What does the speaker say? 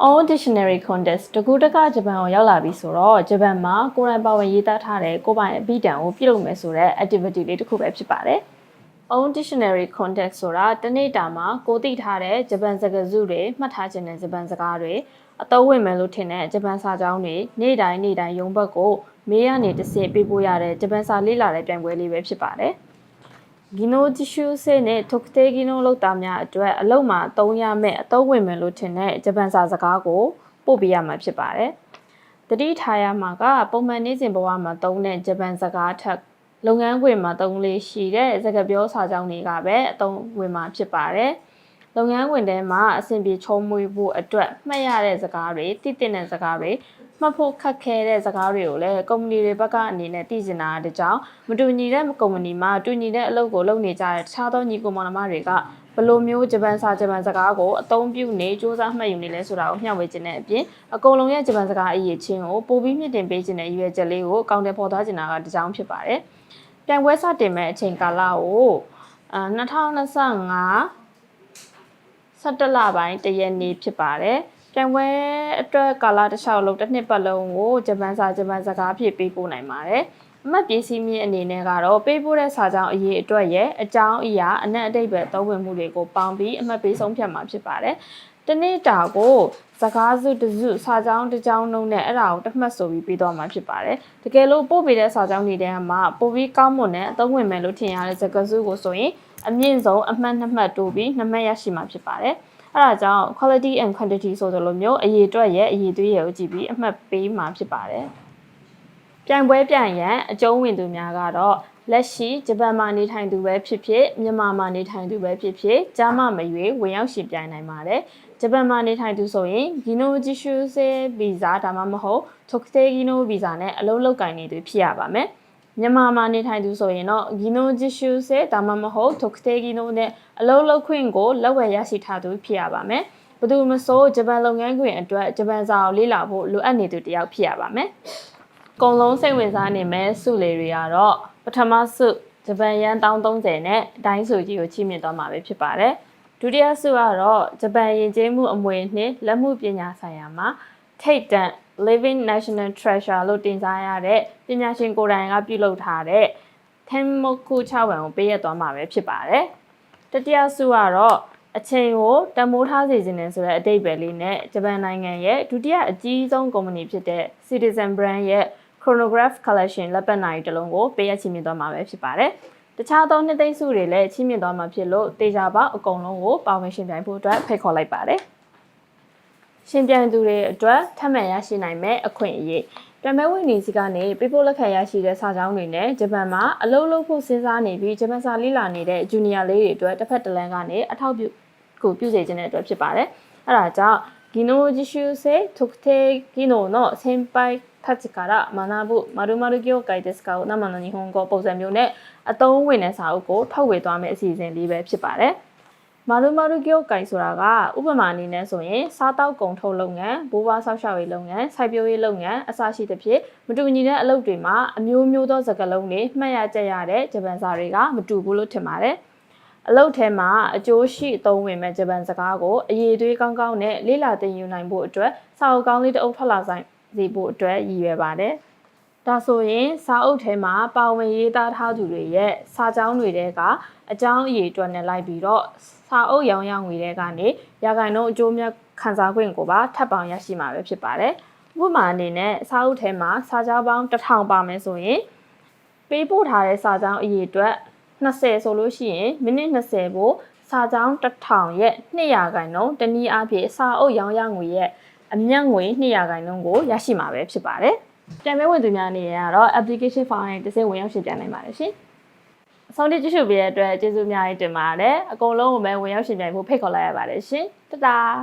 All Dictionary Contest တကူတကဂျပန်ကိုရောက်လာပြီဆိုတော့ဂျပန်မှာကိုယ်တိုင်ပါဝင်ရေးသားထားတဲ့ကိုယ်ပိုင်အပြီးတံကိုပြုလုပ်မယ်ဆိုတဲ့ activity လေးတစ်ခုပဲဖြစ်ပါတယ်။ All Dictionary Contest ဆိုတာတနေ့တာမှာကိုသိထားတဲ့ဂျပန်စကားစုတွေမှတ်ထားခြင်းတဲ့ဂျပန်စကားတွေအသုံးဝင်မယ်လို့ထင်တဲ့ဂျပန်စာကြောင်းတွေနေ့တိုင်းရုံးဘက်ကိုမေးရနေတစ်ဆင့်ပေးပို့ရတဲ့ဂျပန်စာလေ့လာတဲ့ပြိုင်ပွဲလေးပဲဖြစ်ပါတယ်။技能実習生နဲ့特定技能လုပ်သားများအတွက်အလုပ်မှာသုံးရမယ့်အသုံးဝင်မယ်လို့ထင်တဲ့ဂျပန်စာစကားကိုပို့ပေးရမှာဖြစ်ပါတယ်။တတိထားရမှာကပုံမှန်နေ့စဉ်ဘဝမှာသုံးတဲ့ဂျပန်စကားထက်လုပ်ငန်းခွင်မှာသုံးလေးရှိတဲ့စကားပြောစာကြောင်းတွေကပဲအသုံးဝင်မှာဖြစ်ပါတယ်။လုပ်ငန်းခွင်ထဲမှာအဆင်ပြေချုံးမွေးဖို့အတွက်မှတ်ရတဲ့စကားတွေသိတဲ့စကားတွေမှတ်ဖို့ခက်ခဲတဲ့စကားတွေကိုလည်းကုမ္ပဏီတွေဘက်ကအနေနဲ့သိကျင်တာတဲ့ကြောင့်မတူညီတဲ့ကုမ္ပဏီမှာတူညီတဲ့အလုပ်ကိုလုပ်နေကြတဲ့တခြားသောညီကိုမောင်နှမတွေကဘယ်လိုမျိုးဂျပန်စကားကိုအသုံးပြုနေစူးစမ်းမှတ်ယူနေလဲဆိုတာကိုမျှဝေခြင်းတဲ့အပြင်အကုန်လုံးရဲ့ဂျပန်စကားအရေးချင်းကိုပိုပြီးမြင့်တင်ပေးခြင်းတဲ့ရည်ရွယ်ချက်လေးကိုအကောင့်ထဲပေါ်သွားခြင်းတာကတကြောင်ဖြစ်ပါတယ်။ပြိုင်ပွဲစတင်မဲ့အချိန်ကာလကို2025 17လပိုင်း1ရက်နေ့ဖြစ်ပါတယ်။ပြိုင်ပွဲအတွက်ကာလတစ်လျှောက်လုံးတစ်နှစ်ပတ်လုံးကိုဂျပန်စကားဖြစ်ပေးပို့နိုင်ပါတယ်။အမှတ်ပစ္စည်းမြင့်အနေနဲ့ကတော့ပေးပို့တဲ့စာကြောင်းအရေးအတွက်ရဲ့အကြောင်းအရာအနက်အဓိပ္ပာယ်သုံးဝင်မှုတွေကိုပေါင်းပြီးအမှတ်ပေးဆုံးဖြတ်မှာဖြစ်ပါတယ်။တနေ့တာကိုစကားစုတစ်စုစာကြောင်းတစ်ကြောင်းလုံးနဲ့အဲ့ဒါကိုတစ်မှတ်ဆိုပြီးပေးသွားမှာဖြစ်ပါတယ်။တကယ်လို့ပို့ပေးတဲ့စာကြောင်းတွေထဲမှာပို့ပြီးကောင်းမွန်တဲ့အသုံးဝင်မယ်လို့ထင်ရတဲ့စကားစုကိုဆိုရင်အမြင့်ဆုံးအမှတ်2မှတ်တိုးပြီး2မှတ်ရရှိမှာဖြစ်ပါတယ်။အဲ့ဒါကြောင့် quality and quantity ဆိုသလိုမျိုးအရေးအတွက်ရဲ့အရေးသွေးရဲ့ကိုကြည့်ပြီးအမှတ်ပေးမှာဖြစ်ပါတယ်။ပြိုင်ပွဲပြိုင်ရန်အကျုံးဝင်သူများကတော့လက်ရှိဂျပန်မှာနေထိုင်သူပဲဖြစ်ဖြစ်မြန်မာမှာနေထိုင်သူပဲဖြစ်ဖြစ်ကြားမမရွေးဝင်ရောက်ရှင်ပြိုင်နိုင်ပါတယ်။ဂျပန်မှာနေထိုင်သူဆိုရင်技能実習生ဗီဇာဒါမှမဟုတ်特定技能ဗီဇာနဲ့အလုပ်လုပ်ကိုင်နေသူဖြစ်ရပါမယ်။မြန်မာမှာနေထိုင်သူဆိုရင်တော့技能実習生ဒါမှမဟုတ်特定技能နဲ့အလုပ်လုပ်ခွင့်ကိုလက်ဝယ်ရရှိထားသူဖြစ်ရပါမယ်။ဘယ်သူမဆိုဂျပန်လုပ်ငန်းခွင်အတွက်ဂျပန်စာကိုလေ့လာဖို့လိုအပ်နေသူတစ်ယောက်ဖြစ်ရပါမယ်။အကုန်လုံးစိတ်ဝင်စားနေမဲ့စုလေတွေကတော့ပထမစုဂျပန်ယန်1030နဲ့ဒိုင်းစုကြီးကိုချီးမြှင့်သွားမှာပဲဖြစ်ပါတယ်။ဒုတိယစုကတော့ဂျပန်ယဉ်ကျေးမှုအမွေနှင့်လက်မှုပညာဆိုင်ရာမှာထိတ်တန့် Living National Treasure လို့တင်စားရတဲ့ပညာရှင်ကိုယ်တိုင်ကပြုလုပ်ထားတဲ့Tenmoku 6ဝန်ကိုပေးရသွားမှာပဲဖြစ်ပါတယ်။တတိယစုကတော့အချိန်ကိုတမိုးထားစေခြင်းနဲ့ဆိုတဲ့အဓိပ္ပာယ်လေးနဲ့ဂျပန်နိုင်ငံရဲ့ဒုတိယအကြီးဆုံးကုမ္ပဏီဖြစ်တဲ့ Citizen Brand ရဲ့ Chronograph Collection လက်ပတ်နိုင်တစ်လုံးကိုပေးရချီးမြှင့်သွားမှာပဲဖြစ်ပါတယ်။တခြားသောနှစ်သိမ့်စုတွေလည်းချီးမြှင့်သွားမှာဖြစ်လို့တေချာပေါက်အကုန်လုံးကိုပါဝင်ရှင်ပြိုင်ဖို့အတွက်ဖိတ်ခေါ်လိုက်ပါတယ်။ရှင်ပြိုင်သူတွေအတွက်ထပ်မံရရှိနိုင်မဲ့အခွင့်အရေးပြိုင်ပွဲဝင်နေစီကနေပေးပို့လက်ခံရရှိတဲ့စာကြောင်းတွေနဲ့ဂျပန်မှာအလုပ်လုပ်ဖို့စဉ်းစားနေပြီးဂျပန်စာလေ့လာနေတဲ့ဂျူနီယာလေးတွေအတွက်တစ်ဖက်တစ်လမ်းကနေအထောက်ပြုစေခြင်းတဲ့အတွက်ဖြစ်ပါတယ်။အဲ့ဒါကြောင့်技能実習生特定技能の先輩たちから学ぶ〇〇業界で使う生の日本語ပုံစံမျိုးနဲ့အသုံးဝင်တဲ့စာအုပ်ကိုထုတ်ဝေသွားမယ့်အစီအစဉ်လေးပဲဖြစ်ပါတယ်။〇〇業界ဆိုတာကဥပမာအနေနဲ့ဆိုရင်စားတောက်ကုန်ထုတ်လုပ်ငန်း၊ဘိုးဘွားဆောက်ရှောက်ရေးလုပ်ငန်း၊စိုက်ပျိုးရေးလုပ်ငန်းအစရှိသဖြင့်မတူညီတဲ့အလုပ်တွေမှာအမျိုးမျိုးသောစကားလုံးတွေမှတ်ရကြရတဲ့ဂျပန်စာတွေကမတူဘူးလို့ထင်ပါတယ်။အလုပ်ထဲမှာအကျိုးရှိအသုံးဝင်မဲ့ဂျပန်စကားကိုအရေးသွေးကောင်းကောင်းနဲ့လေ့လာသင်ယူနိုင်ဖို့အတွက်စာအုပ်ကောင်းလေးတစ်အုပ်ထွက်လာစေဖို့အတွက်ရည်ရွယ်ပါတယ်။ဒါဆိုရင်စာအုပ်ထဲမှာပါဝင်ရေးသားထားသူတွေရဲ့စာကြောင်းတွေထဲကအကြောင်းအရေးအတွက်နဲ့လိုက်ပြီးတော့စာအုပ်ရောင်းရငွေတွေကနေရာခိုင်နှုန်းအကျိုးမြတ်ခံစား권ကိုပါထပ်ပေါင်းရရှိမှာပဲဖြစ်ပါတယ်။ဥပမာအနေနဲ့စာအုပ်ထဲမှာစာကြောင်းပေါင်း1000ပါမယ်ဆိုရင်ပေးပို့ထားတဲ့စာကြောင်းအရေးအတွက်20ဆိုလို့ရှိရင်မိနစ်20ကိုစာကြောင်း1000ရဲ့200%တနည်းအားဖြင့်စာအုပ်ရောင်းရငွေရဲ့အမြတ်ငွေ200%ကိုရရှိမှာပဲဖြစ်ပါတယ်။ပြန်ပွဲဝင်သူများအနေနဲ့ကတော့ application file နဲ့တစ်ဆင့်ဝင်ရောက်ရှင်ပြိုင်နိုင်ပါတယ်ရှင်။အဆုံးထိကြည့်ရှုပေးတဲ့အတွက်ကျေးဇူးအများကြီးတင်ပါတယ်။အကုန်လုံးကိုပဲဝင်ရောက်ရှင်ပြိုင်ဖို့ဖိတ်ခေါ်လိုက်ရပါတယ်ရှင်။တတား